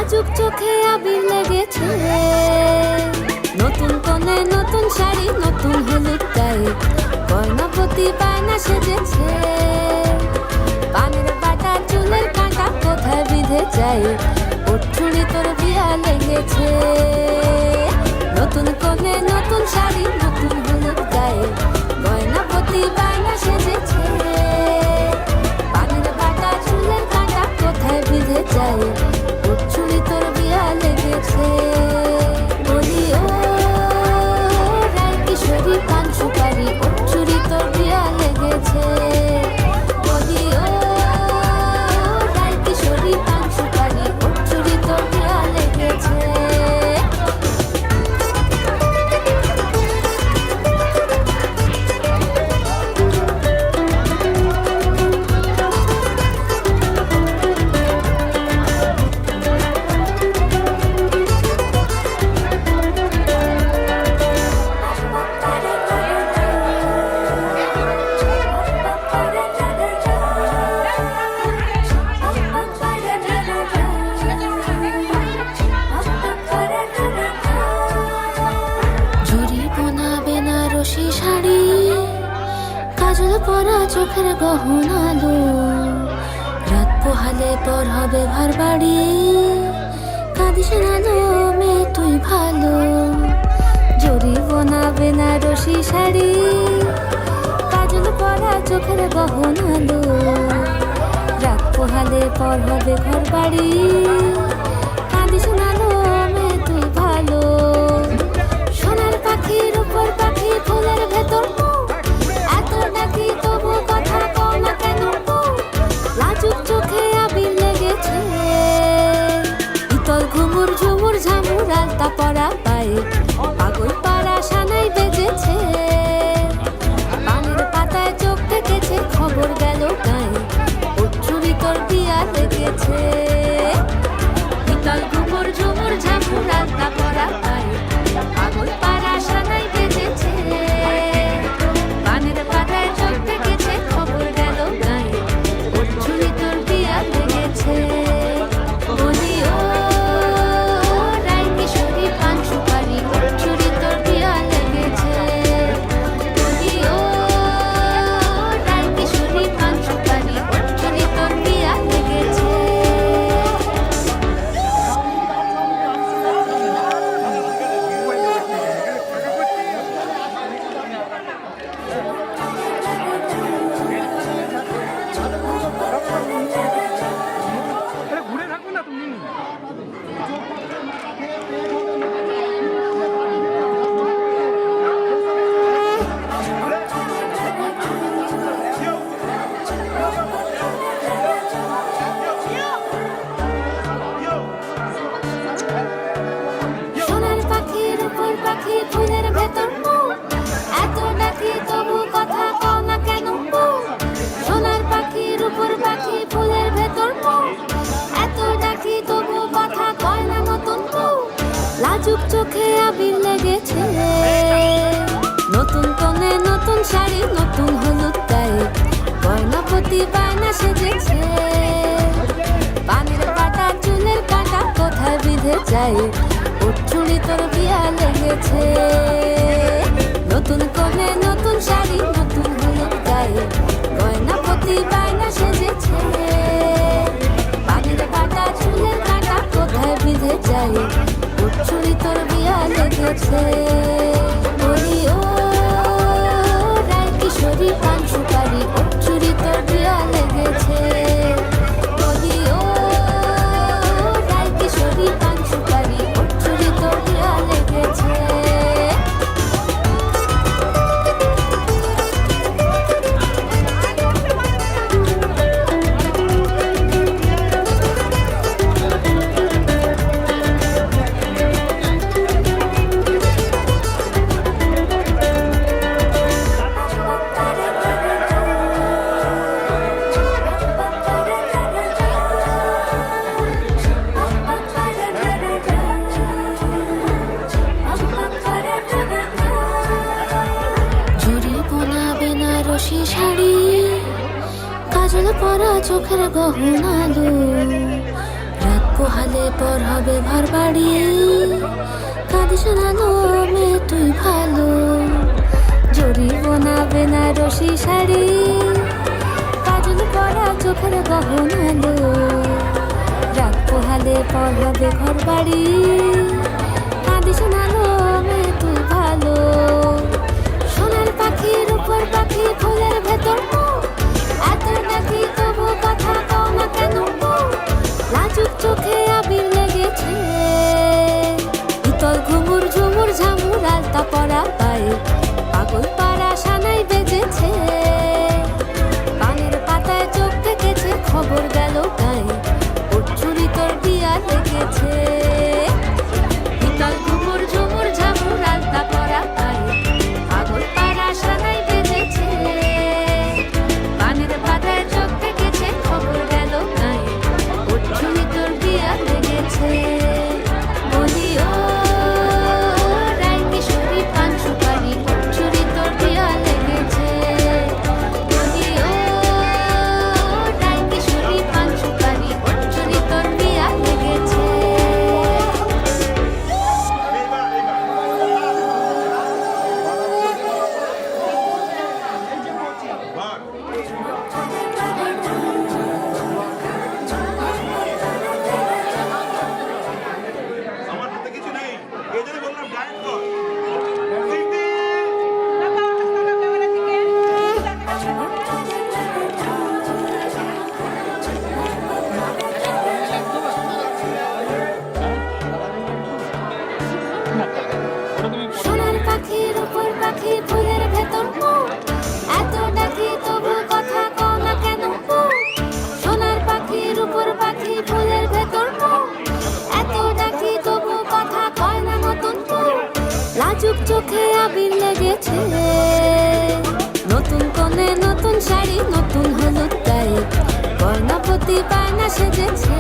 লাজুক চোখে আবির লেগেছে, নতুন কোণে নতুন শাড়ি নতুন হলুদ গায়ে, গয়নাপতি বায়না সেজেছে। পানের বাটা চুলের কাঁটা কোথায় বিঁধে যায়, ওর চুড়ি তোর বিয়া লেগেছে। নতুন কোণে নতুন শাড়ি নতুন হলুদ গায়ে, গয়নাপতি বায়না সেজেছে। পানের বাটা চুলের কাঁটা কোথায় বিঁধে যায়, ওর চুড়ি তোর বিয়া লেগেছে। বলি ও রায় কিশোরী পান সুপারি, ওর চুড়ি তোর বিয়া লেগেছে। বলি ও রায় কিশোরী পান সুপারি, ওর চুড়ি তোর বিয়া লেগেছে। কাজল পরা চোখের গহনালো, রাত পোহালে পর হবে ঘর বাড়ি। কাঁদিস না মেয়ে তুই ভালো, জরি বোনা বেনারসি শাড়ি। কাজল পরা চোখের গহনালো, রাত পোহালে পর হবে ঘর বাড়ি। কাঁদিস না মেয়ে তুই ভালো, সোনার পাখির উপর পাখি ফুলের ভেতর এত ডাকি তবু কথা কও না কেন? লাজুক চোখে আবির লেগেছে, ইতল ঘুমুর ঝুমুর ঝামুর আলতা পরা পায়ে, পাগল পাড়া সানাই বেজেছে। পানের পাতায় চোখ থেকেছে, খবর গেল গায়ে, ওর চুড়ি তোর বিয়া লেগেছে। ইতল ঘুমুর ঝুমুর ঝামুর আলতা পরা পায়ে, পাগল পাড়া সানাই বেজেছে। পানের পাতায় চোখ থেকেছে, খবর গেল গায়ে, ওর চুড়ি তোর বিয়া লেগেছে। বলি ও রায় কিশোরী পান সুপারি, ওর চুড়ি তোর বিয়া লেগেছে। বলি ও রায় কিশোরী পান সুপারি, ওর চুড়ি তোর বিয়া লেগেছে। ঘুরে থাকো না তুমি। সোনার পাখির উপর পাখি ফুলের ভেতর এত ডাকি তবু কথা কও না কেন? সোনার পাখির উপর পাখি ফুলের ভেতর এত ডাকি তবু কথা কয় না নতুন বউ। লাজুক চোখে আবির লেগেছে, নতুন কোণে নতুন শাড়ি নতুন হলুদ গায়ে, গয়নাপতি বায়না সেজেছে। পানের পাতা চুলের কাঁটা কোথায় বিঁধে যায়, ওর চুড়ি তোর বিয়া লেগেছে। নতুন কোণে নতুন শাড়ি নতুন হলুদ গায়ে, গয়নাপতি বায়না সেজেছে। পানের পাতা চুলের কাঁটা কোথায় বিঁধে যায়, ওর চুড়ি তোর বিয়া লেগেছে। বলি ও রায় কিশোরী পান সুপারি, ওর চুড়ি তোর বিয়া লেগেছে। বলি ও রায় কিশোরী পান সুপারি, ওর চুড়ি তোর বিয়া লেগেছে। বেনারসি শাড়ি, কাজল পরা চোখের গহনালো, রাত পোহালে পর হবে ঘর বাড়ি, কাঁদিস না গো মেয়ে তুই ভালো, জড়িব না বেনারসি শাড়ি, কাজল পরা চোখের গহনালো, রাত পোহালে পর হবে ঘর বাড়ি, কাঁদিস না গো মেয়ে তুই ভালো। সোনার পাখির উপর পাখি ফুলের ভেতর এত ডাকি তবু কথা কও না কেন, লাজুক চোখে আবির লেগেছে, ইতল ঘুমুর ঝুমুর ঝামুর আলতা পরা পায়ে, পাগল পাড়া সানাই বেজেছে, পানের পাতায় চোখ থেকেছে, খবর গেল গায়ে, ওর চুরি তোর দিয়া লেগেছে, ইতল ঘুমুর ঝুমুর ঝামুর আলতা পরা পায়ে, পাগল পাড়া সানাই বেজেছে, পানের পাতায় চোখ থেকেছে, খবর গেল গায়ে, ওর চুরি তোর দিয়া লেগেছে। বলি ও রাই কিশোরী পান সুপারি, ওর চুরি তোর দিয়া লেগেছে, বলি ও রাই কিশোরী পান সুপারি, ওর চুরি তোর দিয়া লেগেছে। আমার হাতে কিছু নেই, এই জন্য বললাম ডায়েট কর। সোনার পাখির উপর পাখি ফুলের ভেতর এত ডাকি তবু কথা কও না কেন, সোনার পাখির উপর পাখি ফুলের ভেতর এত ডাকি তবু কথা কয় না নতুন, লাজুক চোখে আবির লেগেছে, নতুন কোণে নতুন শাড়ি নতুন হলুদ গায়ে, গয়নাপতি বায়না সেজেছে,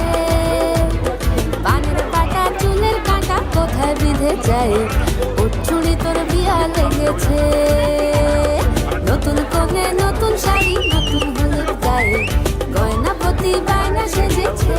পানের পাটা চুলের কাঁটা কোথায় বিঁধে যায়, ওর চুড়ি তোর বিয়া লেগেছে, নতুন কোণে নতুন শাড়ি নতুন হলুদ গায়ে, গয়নাপতি বায়না সেজেছে।